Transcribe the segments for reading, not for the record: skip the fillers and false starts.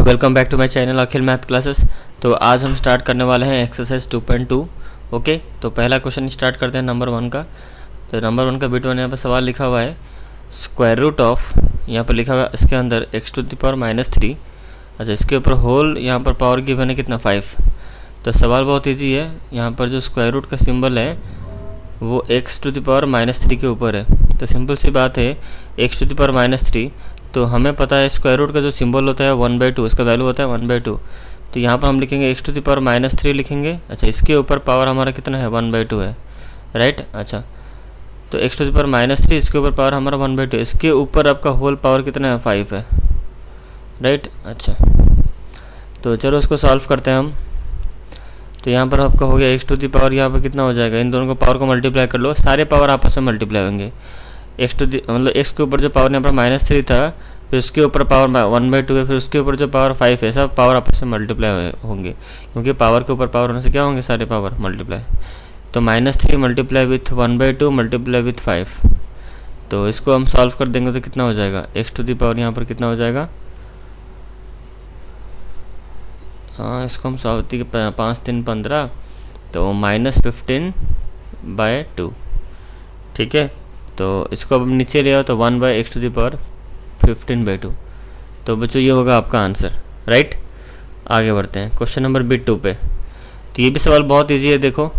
तो welcome back to my channel Akhil math classes. तो आज हम स्टार्ट करने वाले हैं एक्सरसाइज 2.2। ओके, तो पहला क्वेश्चन स्टार्ट करते हैं नंबर 1 का। तो नंबर 1 का बिट 1 यहाँ पर सवाल लिखा हुआ है स्क्वायर रूट ऑफ, यहाँ पर लिखा हुआ है इसके अंदर x⁻³ अच्छा, इसके ऊपर होल यहाँ पर पावर गिवन है कितना 5। तो सवाल बहुत ईजी है, यहाँ पर जो स्क्वायर रूट का सिंबल है वो x⁻³ के ऊपर है। तो सिंपल सी बात है x⁻³, तो हमें पता है स्क्वायर रूट का जो सिंबल होता है 1/2, इसका वैल्यू होता है 1/2। तो यहाँ पर हम लिखेंगे x⁻³ लिखेंगे। अच्छा, इसके ऊपर पावर हमारा कितना है 1/2 है, राइट। अच्छा, तो x⁻³ इसके ऊपर पावर हमारा 1/2, इसके ऊपर आपका होल पावर कितना है 5 है, राइट। अच्छा, तो चलो इसको सॉल्व करते हैं हम। तो यहाँ पर आपका हो गया x⁻, यहाँ पर कितना हो जाएगा, इन दोनों को पावर को मल्टीप्लाई कर लो, सारे पावर आपस में मल्टीप्लाई होंगे। मतलब x के ऊपर जो पावर यहाँ पर -3 था, फिर उसके ऊपर पावर 1/2 है, फिर उसके ऊपर जो पावर 5 है, सब पावर आपस में मल्टीप्लाई होंगे, क्योंकि पावर के ऊपर पावर होने से क्या होंगे, सारे पावर मल्टीप्लाई। तो -3 मल्टीप्लाई विथ 1/2 मल्टीप्लाई विथ 5। तो इसको हम सॉल्व कर देंगे तो कितना हो जाएगा, x⁻ यहाँ पर कितना हो जाएगा, हाँ इसको हम सॉल्व 5 3 15, तो -15/2, ठीक है। तो इसको अब नीचे ले आओ तो 1/x⁻15/2। तो बच्चों ये होगा आपका आंसर, राइट। आगे बढ़ते हैं क्वेश्चन नंबर बिट 2 पे। तो ये भी सवाल बहुत इजी है, देखो।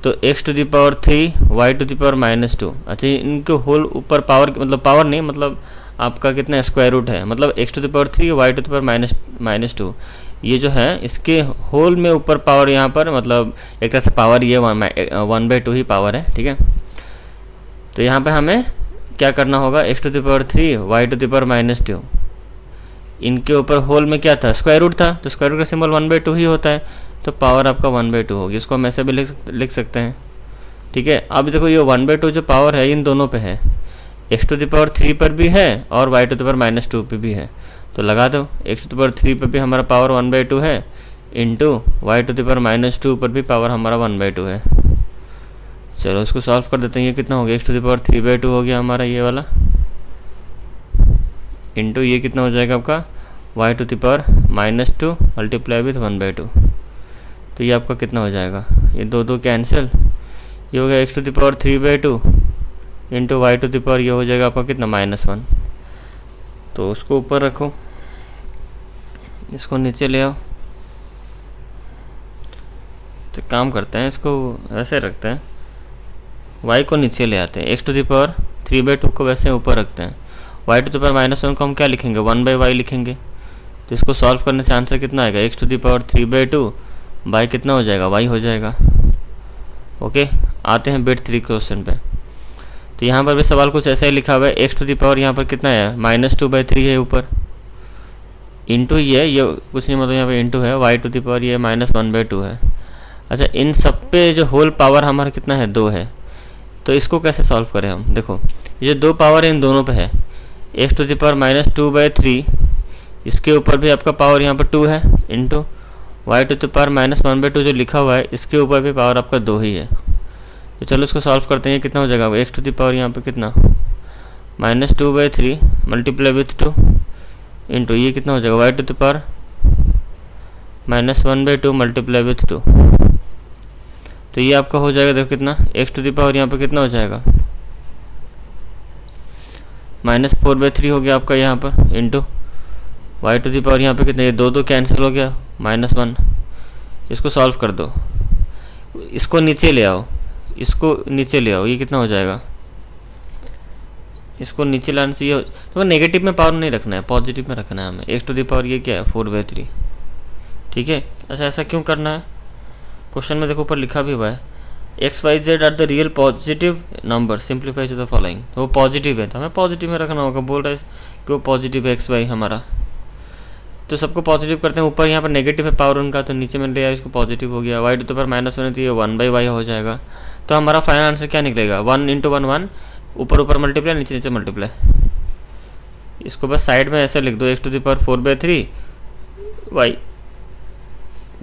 तो x⁻3 y⁻2। अच्छा, इनके होल ऊपर पावर, मतलब पावर नहीं, मतलब आपका कितना स्क्वायर रूट है, मतलब x⁻3 y⁻2, ये जो है इसके होल में ऊपर पावर यहाँ पर, मतलब एक तरह से पावर ये 1/2 ही पावर है, ठीक है। तो यहाँ पे हमें क्या करना होगा, x⁻3 y⁻2, इनके ऊपर होल में क्या था, स्क्वायर रूट था, तो स्क्वायर रूट का सिंबल 1/2 ही होता है, तो पावर आपका 1/2 होगी। इसको हम ऐसे भी लिख सकते हैं, ठीक है। अब देखो ये 1/2 जो पावर है इन दोनों पे है, x⁻3 पर भी है और y⁻2 पे भी है। तो लगा दो, x⁻3 पर भी हमारा पावर 1/2 है, इंटू y⁻2 पर भी पावर हमारा 1/2 है। चलो इसको सॉल्व कर देते हैं। ये कितना हो गया, x⁻3/2 हो गया हमारा ये वाला, इंटू ये कितना हो जाएगा आपका y⁻2 मल्टीप्लाई विथ 1/2। तो ये आपका कितना हो जाएगा, ये दो कैंसिल, ये हो गया x⁻3/2 इंटू y⁻, ये हो जाएगा आपका कितना -1। तो उसको ऊपर रखो, इसको नीचे ले आओ। तो काम करते हैं, इसको ऐसे रखते हैं, y को नीचे ले आते हैं, x⁻3/2 को वैसे ऊपर रखते हैं, y⁻1 को हम क्या लिखेंगे 1/y लिखेंगे। तो इसको सॉल्व करने से आंसर कितना आएगा, x⁻3/2 बाई कितना हो जाएगा, y हो जाएगा। ओके, आते हैं बिट 3 क्वेश्चन पे। तो यहाँ पर भी सवाल कुछ ऐसा ही लिखा हुआ है, x⁻ यहाँ पर कितना है -2/3 है ऊपर, इंटू ये कुछ नहीं, मतलब यहाँ पर इंटू है, y⁻ ये -1/2 है। अच्छा, इन सब पे जो होल पावर हमारा कितना है 2 है। तो इसको कैसे सॉल्व करें हम, देखो ये 2 पावर इन दोनों पे है, x⁻2/3, इसके ऊपर भी आपका पावर यहाँ पर 2 है, इंटू y⁻1/2 जो लिखा हुआ है, इसके ऊपर भी पावर आपका 2 ही है। तो चलो इसको सॉल्व करते हैं। ये कितना हो जाएगा, x⁻ यहाँ पे कितना -2/3 मल्टीप्लाई विथ 2, इंटू ये कितना हो जाएगा y⁻1/2 मल्टीप्लाई विथ 2। तो ये आपका हो जाएगा, देखो कितना, x⁻ यहाँ पे कितना हो जाएगा -4/3 हो गया आपका यहाँ पर, इंटू y⁻, यहाँ पे कितना, ये दो कैंसिल हो गया -1। इसको सॉल्व कर दो, इसको नीचे ले आओ, इसको नीचे ले आओ, ये कितना हो जाएगा, इसको नीचे लाने से ये, तो नेगेटिव में पावर नहीं रखना है, पॉजिटिव में रखना है हमें। x⁻ ये क्या है 4/3, ठीक है। अच्छा, ऐसा क्यों करना है, क्वेश्चन में देखो ऊपर लिखा भी हुआ है x y z are the real positive number simplify to the following. तो वो पॉजिटिव है, तो हमें पॉजिटिव में रखना होगा। बोल रहा है कि वो पॉजिटिव है x y हमारा, तो सबको पॉजिटिव करते हैं। ऊपर यहाँ पर नेगेटिव है पावर उनका, तो नीचे में ले आया, इसको पॉजिटिव हो गया। y⁻1 तो ये 1/y हो जाएगा। तो हमारा फाइनल आंसर क्या निकलेगा, 1 × 1 1, ऊपर मल्टीप्लाई, नीचे मल्टीप्लाई। इसको बस साइड में ऐसे लिख दो, x⁻4/3 y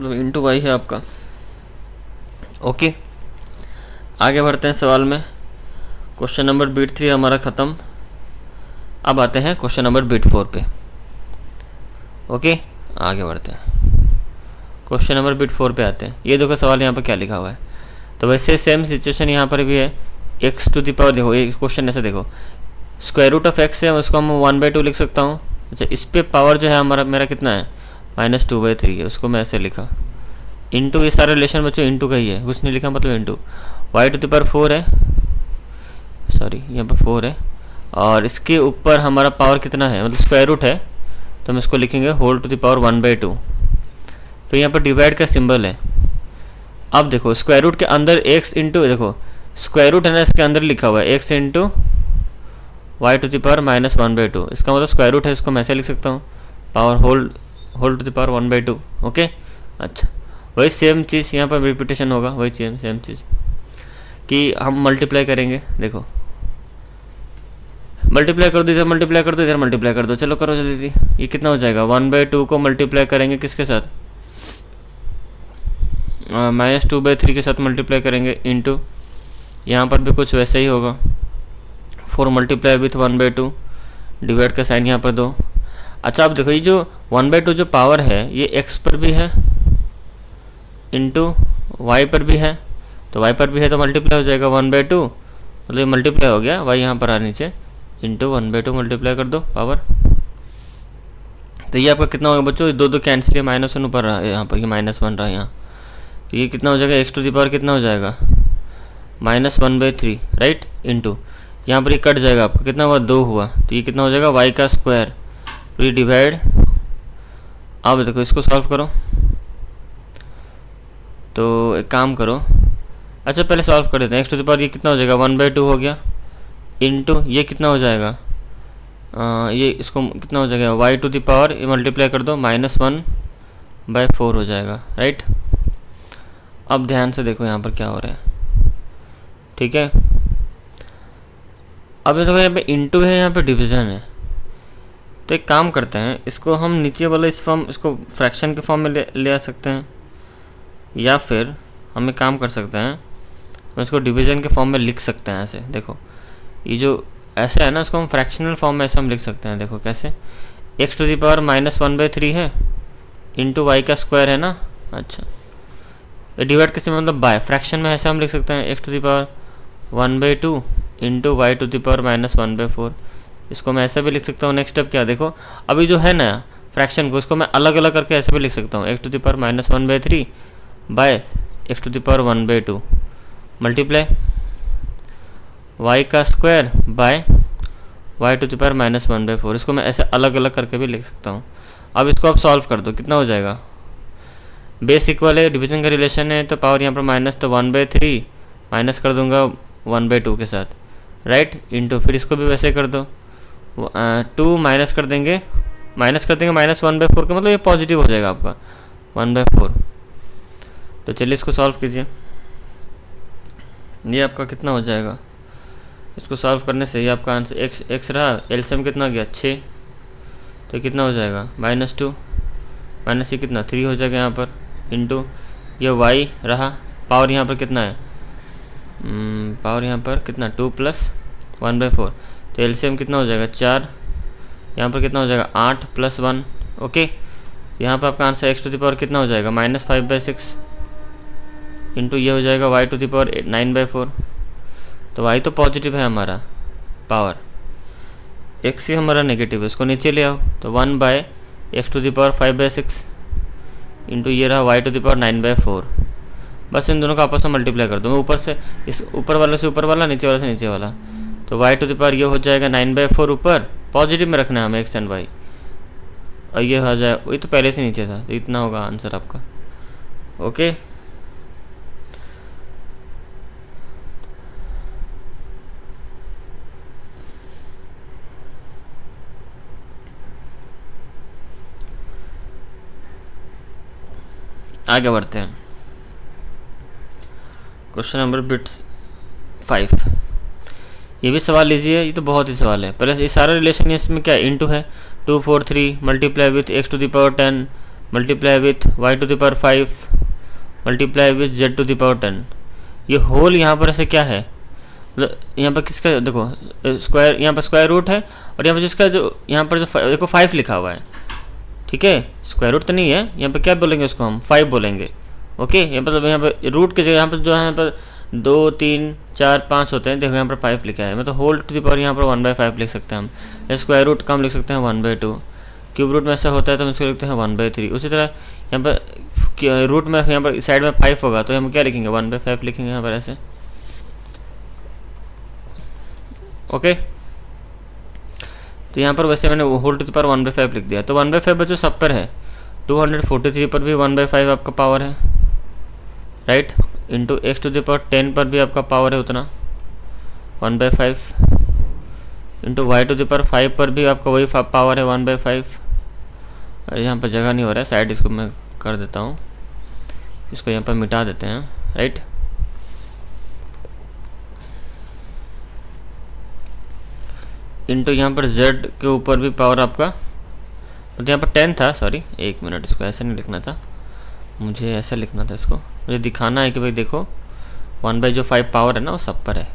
इंटू y है आपका। ओके, आगे बढ़ते हैं सवाल में। क्वेश्चन नंबर बिट 3 हमारा ख़त्म। अब आते हैं क्वेश्चन नंबर बिट 4 पे। ओके, आगे बढ़ते हैं। क्वेश्चन नंबर बिट 4 पे आते हैं। ये देखो सवाल यहाँ पर क्या लिखा हुआ है। तो वैसे सेम सिचुएशन यहाँ पर भी है। एक्स टू द पावर, देखो ये क्वेश्चन ऐसे देखो, स्क्वायर रूट ऑफ एक्स है, उसको हम 1/2 लिख सकता हूँ। अच्छा, इस पे पावर जो है हमारा मेरा कितना है, -2/3 है, उसको मैं ऐसे लिखा। इंटू, ये सारा रिलेशन बच्चों इंटू का ही है, कुछ नहीं लिखा, मतलब into y to the power 4 है, सॉरी यहाँ पर 4 है, और इसके ऊपर हमारा पावर कितना है, मतलब स्क्वायर रूट है, तो हम इसको लिखेंगे होल टू द पावर 1/2। फिर यहाँ पर डिवाइड का सिंबल है। अब देखो स्क्वायर रूट के अंदर x इंटू, देखो स्क्वायर रूट है ना, इसके अंदर लिखा हुआ है x into y to the power -1/2। इसका मतलब स्क्वायर रूट है, इसको मैं ऐसे लिख सकता हूँ, power whole to the power 1/2। Okay, अच्छा वही सेम चीज़ यहाँ पर रिपीटेशन होगा, वही सेम चीज़ कि हम मल्टीप्लाई करेंगे। देखो मल्टीप्लाई कर दो, इधर मल्टीप्लाई कर दो, इधर मल्टीप्लाई कर दो, चलो करो जल्दी। ये कितना हो जाएगा, 1/2 को मल्टीप्लाई करेंगे किसके साथ, -2/3 के साथ मल्टीप्लाई करेंगे, इंटू यहाँ पर भी कुछ वैसे ही होगा, 4 मल्टीप्लाई विथ 1/2, डिवाइड का साइन यहाँ पर दो। अच्छा अब देखो ये जो 1/2 जो पावर है ये x पर भी है, इंटू y पर भी है, तो y पर भी है तो मल्टीप्लाई हो जाएगा 1/2, मतलब ये मल्टीप्लाई हो गया, y यहाँ पर आ नीचे, इंटू 1/2 मल्टीप्लाई कर दो पावर। तो ये आपका कितना होगा बच्चों, दो कैंसिल, ये -1 ऊपर रहा है यहाँ पर, ये -1 रहा यहाँ, तो ये कितना हो जाएगा, x टू द पावर कितना हो जाएगा, -1/3, राइट, इंटू यहाँ पर ये कट जाएगा, आपका कितना हुआ, 2 हुआ, तो ये कितना हो जाएगा y का स्क्वायर, तो ये डिवाइड। अब देखो इसको सॉल्व करो, तो एक काम करो, अच्छा पहले सॉल्व कर देते हैं। x टू द पावर ये कितना हो जाएगा, 1/2 हो गया, इंटू ये कितना हो जाएगा, ये इसको कितना हो जाएगा, y टू द पावर ये मल्टीप्लाई कर दो, -1/4 हो जाएगा, राइट। अब ध्यान से देखो यहाँ पर क्या हो रहा है, ठीक है। अब देखो यहाँ पे इंटू है, यहाँ पे डिवीज़न है, तो एक काम करते हैं, इसको हम नीचे वाला इस फॉर्म, इसको फ्रैक्शन के फॉर्म में ले आ सकते हैं, या फिर हम एक काम कर सकते हैं, हम इसको डिवीज़न के फॉर्म में लिख सकते हैं ऐसे। देखो ये जो ऐसे है ना, इसको हम फ्रैक्शनल फॉर्म में ऐसे हम लिख सकते हैं। देखो कैसे, x टू द पावर -1/3 है, इंटू वाई का स्क्वायर है ना, अच्छा डिवाइड कैसे, मतलब बाय, फ्रैक्शन में ऐसे हम लिख सकते हैं, x to the power 1/2 into y to the power -1/4। इसको मैं ऐसे भी लिख सकता हूँ। नेक्स्ट स्टेप क्या, देखो अभी जो है ना फ्रैक्शन को, इसको मैं अलग अलग करके ऐसे भी लिख सकता हूँ, x to the power -1/3 by x to the power 1/2 multiply y का square by y to the power -1/4। इसको मैं ऐसे अलग अलग करके भी लिख सकता हूँ। अब इसको आप सॉल्व कर दो, कितना हो जाएगा, बेस इक्वल है, डिवीजन का रिलेशन है, तो पावर यहाँ पर माइनस, तो 1/3 माइनस कर दूंगा 1/2 के साथ, राइट, इंटू फिर इसको भी वैसे कर दो, 2 माइनस कर देंगे -1/4 का, मतलब ये पॉजिटिव हो जाएगा आपका 1/4। तो चलिए इसको सॉल्व कीजिए, ये आपका कितना हो जाएगा, इसको सॉल्व करने से ये आपका आंसर x रहा, एलसीएम कितना गया 6, तो कितना हो जाएगा -2 माइनस ये कितना 3 हो जाएगा यहाँ पर, इंटू ये y रहा, पावर यहाँ पर कितना है, पावर यहाँ पर कितना 2 + 1/4, तो एलसीएम कितना हो जाएगा 4, यहाँ पर कितना हो जाएगा 8 + 1, ओके। यहाँ पर आपका answer x to the power कितना हो जाएगा -5/6, इंटू ये हो जाएगा y टू द पावर 9/4। तो y तो पॉजिटिव है हमारा पावर, x ही हमारा नेगेटिव है, इसको नीचे ले आओ, तो 1/x to the power 5/6 into ये रहा y टू द पावर 9/4। बस इन दोनों का आपस में मल्टीप्लाई कर दो, मैं ऊपर से इस ऊपर वाले से ऊपर वाला, नीचे वाले से नीचे वाला, तो y टू द पावर ये हो जाएगा 9/4, ऊपर पॉजिटिव में रखना है हमें x एंड y, और ये हो जाए, ये तो पहले से नीचे था, तो इतना होगा आंसर आपका, ओके। आगे बढ़ते हैं, क्वेश्चन नंबर बिट्स 5। ये भी सवाल लीजिए, ये तो बहुत ही सवाल है। पहले ये सारा रिलेशन इसमें क्या है, इंटू है, 2 4 3 multiply with x to the power 10 multiply with y to the power 5 multiply with z to the power 10। ये होल यहाँ पर ऐसे क्या है, मतलब यहाँ पर किसका, देखो स्क्वायर, यहाँ पर स्क्वायर रूट है, और यहाँ पर जिसका जो यहाँ पर जो देखो 5 लिखा हुआ है, ठीक है, स्क्वायर रूट तो नहीं है, यहाँ पे क्या बोलेंगे उसको हम 5 बोलेंगे। ओके, यहाँ पे रूट की जगह यहाँ पर जो है यहाँ पर 2 3 4 5 होते हैं, देखो यहाँ पर 5 लिखा है, मतलब होल टू द पावर यहाँ पर 1/5 लिख सकते हैं हम। स्क्वायर रूट का हम लिख सकते हैं 1/2। क्यूब रूट में ऐसा होता है तो हम इसको लिखते हैं 1/3। उसी तरह यहाँ पर रूट में यहाँ पर साइड में 5 होगा तो हम क्या लिखेंगे 1/5 लिखेंगे यहाँ पर ऐसे। ओके, तो यहाँ पर वैसे मैंने होल टू द पावर 1/5 लिख दिया। तो 1/5 बच्चों सब पर है, 243 पर भी 1/5 आपका पावर है, right. Into x to the power 10 पर भी आपका पावर है उतना 1/5, into y to the power 5 पर भी आपका वही पावर है 1/5। और यहाँ पर जगह नहीं हो रहा है, साइड इसको मैं कर देता हूँ, इसको यहाँ पर मिटा देते हैं, राइट। इंटू यहाँ पर z के ऊपर भी पावर आपका, तो यहाँ पर 10 था, सॉरी 1 मिनट, इसको ऐसे नहीं लिखना था, मुझे ऐसा लिखना था, इसको मुझे दिखाना है कि भाई देखो 1/5 पावर है ना वो सब पर है।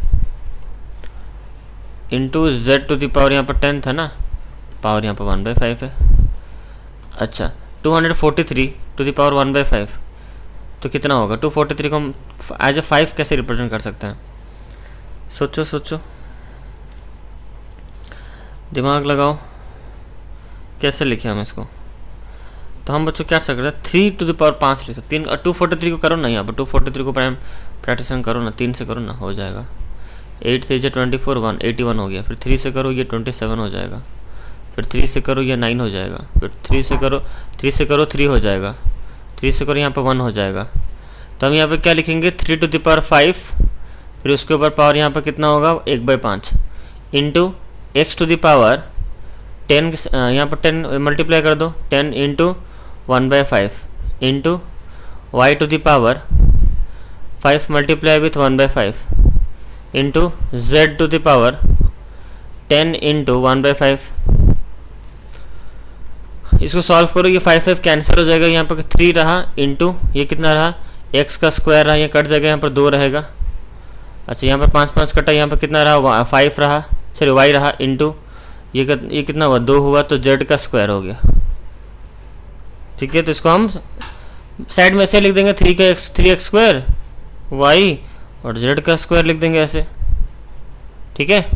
Into z to the power यहाँ पर 10 था ना, पावर यहाँ पर 1/5 है। अच्छा, 243 टू द पावर 1/5 तो कितना होगा? 243 को हम एज ए 5 कैसे रिप्रेजेंट कर सकते हैं? सोचो सोचो, दिमाग लगाओ, कैसे लिखे हम इसको? तो हम बच्चों क्या कर सकते हैं, 3 टू द पावर 5 लिख सकते हैं। 243 को करो ना, यहाँ पर 243 को प्राइम प्रैक्टिसन करो ना, 3 से करो ना, हो जाएगा। 8 से 24 181 हो गया, फिर 3 से करो ये 27 हो जाएगा, फिर 3 से करो ये 9 हो जाएगा, फिर 3 से करो 3 हो जाएगा, 3 से करो यहाँ पर 1 हो जाएगा। तो हम यहाँ पर क्या लिखेंगे 3 टू द पावर 5, फिर उसके ऊपर पावर यहाँ पर कितना होगा 1/5 into x to the power 10, यहाँ पर 10 मल्टीप्लाई कर दो, 10 into 1/5 into y to the power 5 multiply with 1/5 into z to the power 10 into 1/5। इसको सॉल्व करो, ये 5 कैंसिल हो जाएगा, यहाँ पर 3 रहा इंटू ये कितना रहा x का स्क्वायर रहा, ये कट जाएगा, यहाँ पर 2 रहेगा। अच्छा, यहाँ पर 5 कटा, यहाँ पर कितना रहा 5 रहा, सॉरी y रहा इंटू ये कितना हुआ 2 हुआ, तो z का स्क्वायर हो गया। ठीक है, तो इसको हम साइड में ऐसे लिख देंगे 3x स्क्वायर y और z का स्क्वायर लिख देंगे ऐसे। ठीक है,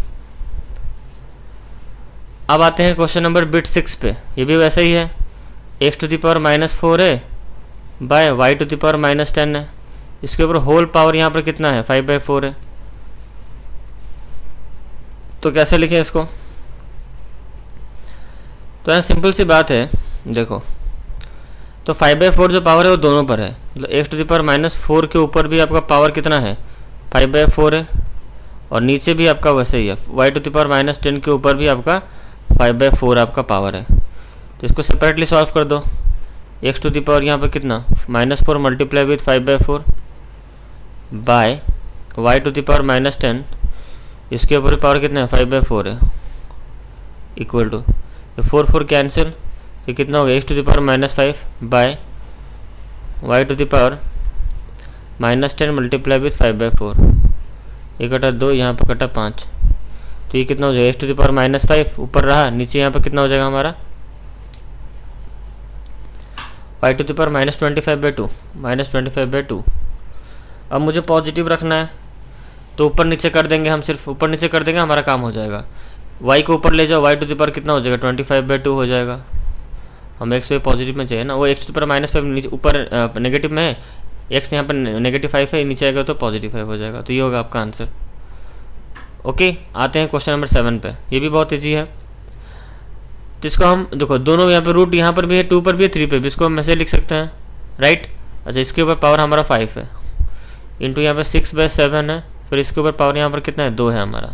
अब आते हैं क्वेश्चन नंबर बिट 6 पे। ये भी वैसा ही है, x टू द पावर -4 है by y to the power -10 है, इसके ऊपर होल पावर यहाँ पर कितना है 5/4 है। तो कैसे लिखें इसको? तो यहाँ सिंपल सी बात है, देखो तो 5/4 जो पावर है वो दोनों पर है, मतलब x टू द पावर -4 के ऊपर भी आपका पावर कितना है 5/4 है, और नीचे भी आपका वैसे ही है, y टू द पावर -10 के ऊपर भी आपका 5/4 आपका पावर है। तो इसको सेपरेटली सॉल्व कर दो, x टू द पावर यहाँ पर कितना -4 multiply with 5/4 by y to the power -10, इसके ऊपर पावर कितना है 5/4 है, इक्वल टू 4 कैंसिल, ये कितना हो गया x to the power -5 by y to the power -10 multiply with 5/4, ये कटा 2, यहाँ पर कटा 5, तो ये कितना हो जाएगा x टू द पावर -5 ऊपर रहा, नीचे यहाँ पर कितना हो जाएगा हमारा y टू द पावर -25/2। अब मुझे पॉजिटिव रखना है तो ऊपर नीचे कर देंगे हम, सिर्फ ऊपर नीचे कर देंगे, हमारा काम हो जाएगा। y को ऊपर ले जाओ, y टू द पावर कितना हो जाएगा 25/2 हो जाएगा। हम x पे पॉजिटिव में चाहिए ना, वो x टू द पावर -5 नीचे ऊपर नेगेटिव में है, x यहाँ पर -5 है, नीचे आएगा तो +5 हो जाएगा। तो ये होगा आपका आंसर। ओके, आते हैं क्वेश्चन नंबर 7 पे। ये भी बहुत ईजी है, तो इसको हम देखो दोनों यहाँ पे रूट यहाँ पर भी है, 2 पर भी है, 3 पे भी, इसको हम ऐसे लिख सकते हैं, राइट। अच्छा, इसके ऊपर पावर हमारा 5 है इंटू यहाँ पर 6/7 है, फिर इसके ऊपर पावर यहाँ पर कितना है 2 है हमारा।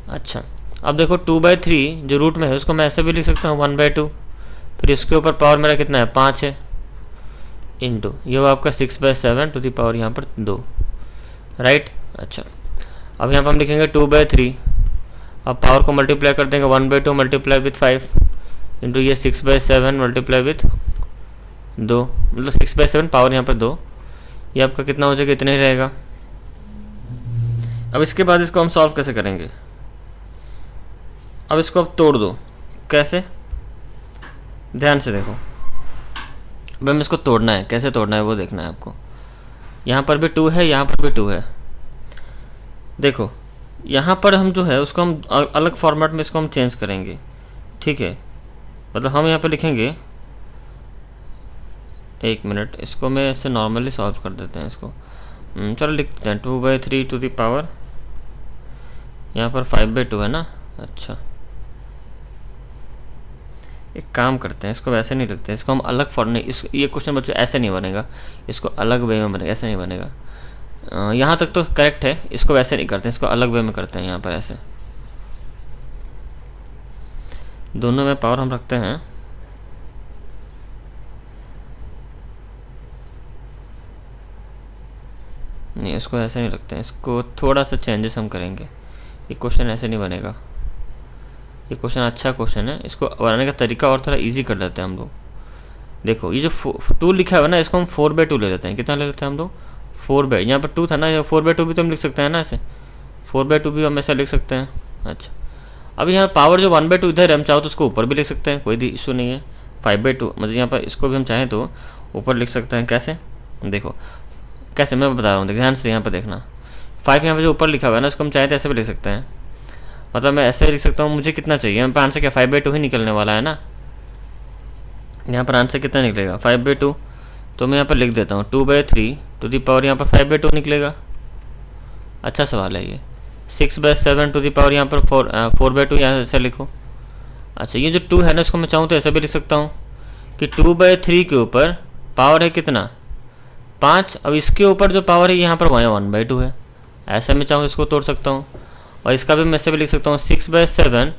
अच्छा, अब देखो 2/3 जो रूट में है उसको मैं ऐसे भी लिख सकता हूँ 1/2, फिर इसके ऊपर पावर मेरा कितना है 5 है इंटू ये वो आपका 6/7 टू द पावर यहाँ पर 2, राइट। अच्छा, अब यहाँ पर हम लिखेंगे 2/3, अब पावर को मल्टीप्लाई कर देंगे 1/2 मल्टीप्लाई विथ 5 इंटू ये 6/7 मल्टीप्लाई विथ 2, मतलब 6/7 पावर यहाँ पर 2, ये आपका कितना हो जाएगा, इतना ही रहेगा। अब इसके बाद इसको हम सॉल्व कैसे करेंगे? अब इसको अब तोड़ दो, कैसे? ध्यान से देखो, अब हमें इसको तोड़ना है, कैसे तोड़ना है वो देखना है आपको। यहाँ पर भी 2 है, यहाँ पर भी 2 है। देखो यहाँ पर हम जो है उसको हम अलग फॉर्मेट में इसको हम चेंज करेंगे, ठीक है। मतलब हम यहाँ पे लिखेंगे, एक मिनट, इसको मैं ऐसे नॉर्मली सॉल्व कर देते हैं इसको। चलो लिखते हैं 2/3 टू द पावर, यहाँ पर 5/2 है ना। अच्छा, एक काम करते हैं, इसको वैसे नहीं लिखते, इसको हम अलग फॉर्म, इस ये क्वेश्चन बच्चों ऐसे नहीं बनेगा, इसको अलग वे में बनेगा, ऐसे नहीं बनेगा। यहाँ तक तो करेक्ट है, इसको वैसे नहीं करते, इसको अलग वे में करते हैं। यहाँ पर ऐसे दोनों में पावर हम रखते हैं, नहीं इसको ऐसे नहीं रखते हैं, इसको थोड़ा सा चेंजेस हम करेंगे। ये क्वेश्चन ऐसे नहीं बनेगा, ये क्वेश्चन अच्छा क्वेश्चन है, इसको बनाने का तरीका और थोड़ा इजी कर देते हैं हम लोग। देखो ये जो 2 लिखा हुआ है ना, इसको हम 4/2 ले लेते हैं। कितना ले लेते हैं हम लोग? 4/, यहाँ पर 2 था ना, 4/2 भी तो हम लिख सकते हैं ना, ऐसे 4/2 भी हम ऐसा लिख सकते हैं। अच्छा, अब यहाँ पावर जो 1/2 इधर है, हम चाहो तो उसको ऊपर भी लिख सकते हैं, कोई भी इशू नहीं है। 5/2 मतलब यहाँ पर इसको भी हम चाहें तो ऊपर लिख सकते हैं। कैसे? देखो कैसे, मैं बता रहा हूँ, ध्यान से यहाँ पर देखना। 5 यहाँ पर जो ऊपर लिखा हुआ है ना, इसको हम चाहें तो ऐसे भी लिख सकते हैं। मतलब मैं ऐसे लिख सकता हूँ, मुझे कितना चाहिए, यहाँ पर आंसर क्या 5/2 ही निकलने वाला है ना। यहाँ पर आंसर कितना निकलेगा? 5/2। तो मैं यहाँ पर लिख देता हूँ 2/3 टू दी पावर, यहाँ पर 5/2 निकलेगा। अच्छा सवाल है ये। 6/7 टू दी पावर, यहाँ पर 4/2, यहाँ ऐसे लिखो। अच्छा, ये जो 2 है ना, इसको मैं चाहूँ तो ऐसे भी लिख सकता हूँ कि 2/3 के ऊपर पावर है कितना? 5। अब इसके ऊपर जो पावर है यहाँ पर 1/2 है। ऐसे मैं चाहूँ इसको तोड़ सकता हूँ। और इसका भी मैं ऐसे भी लिख सकता हूँ, 6/7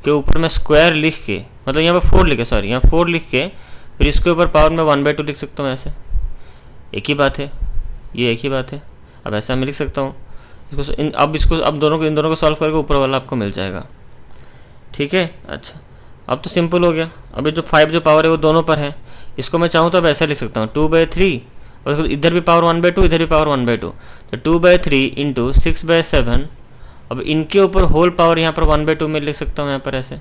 के ऊपर मैं स्क्वायर लिख के, मतलब यहाँ पर 4 लिखे, सॉरी यहाँ 4 लिख के, फिर इसके ऊपर पावर में 1/2 लिख सकता हूँ। ऐसे एक ही बात है, ये एक ही बात है। अब ऐसा मैं लिख सकता हूँ इसको, अब इन दोनों को सॉल्व करके ऊपर वाला आपको मिल जाएगा, ठीक है। अच्छा, अब तो सिंपल हो गया। अभी जो 5 जो पावर है वो दोनों पर है, इसको मैं चाहूँ तो अब ऐसा लिख सकता हूँ 2/3, और इधर भी पावर 1/2, इधर भी पावर 1/2, तो 2/3 इंटू 6/7। अब इनके ऊपर होल पावर यहाँ पर 1/2 में लिख सकता हूँ। यहाँ पर ऐसे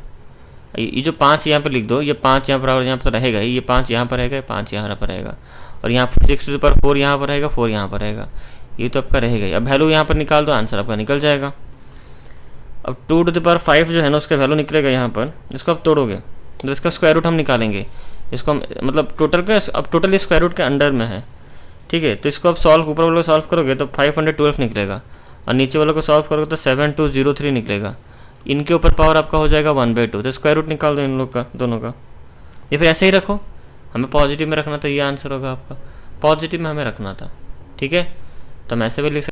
ये जो 5 यहाँ पर लिख दो, ये 5 यहाँ पर रहेगा, ये 5 यहाँ पर रहेगा, 5 यहाँ पर रहेगा, और यहाँ 6/4 यहाँ पर रहेगा, 4 यहाँ पर रहेगा, ये तो आपका रहेगा ही। अब वैल्यू यहाँ पर निकाल दो, आंसर आपका निकल जाएगा। अब 2/5 जो है ना, उसका वैल्यू निकलेगा यहाँ पर। इसको आप तोड़ोगे तो इसका स्क्वायर रूट हम निकालेंगे। इसको हम मतलब टोटल का, अब टोटल स्क्वायर रूट के अंडर में है, ठीक है। तो इसको आप सॉल्व, ऊपर वाले को सॉल्व करोगे तो 512 निकलेगा, और नीचे वाले को सॉल्व करोगे तो 7203 निकलेगा। इनके ऊपर पावर आपका हो जाएगा 1/2। तो स्क्वायर रूट निकाल दो इन लोग का, दोनों का। ये फिर ऐसे ही रखो, हमें पॉजिटिव में रखना था, ये आंसर होगा आपका। पॉजिटिव में हमें रखना था, ठीक है। तो हम ऐसे भी लिख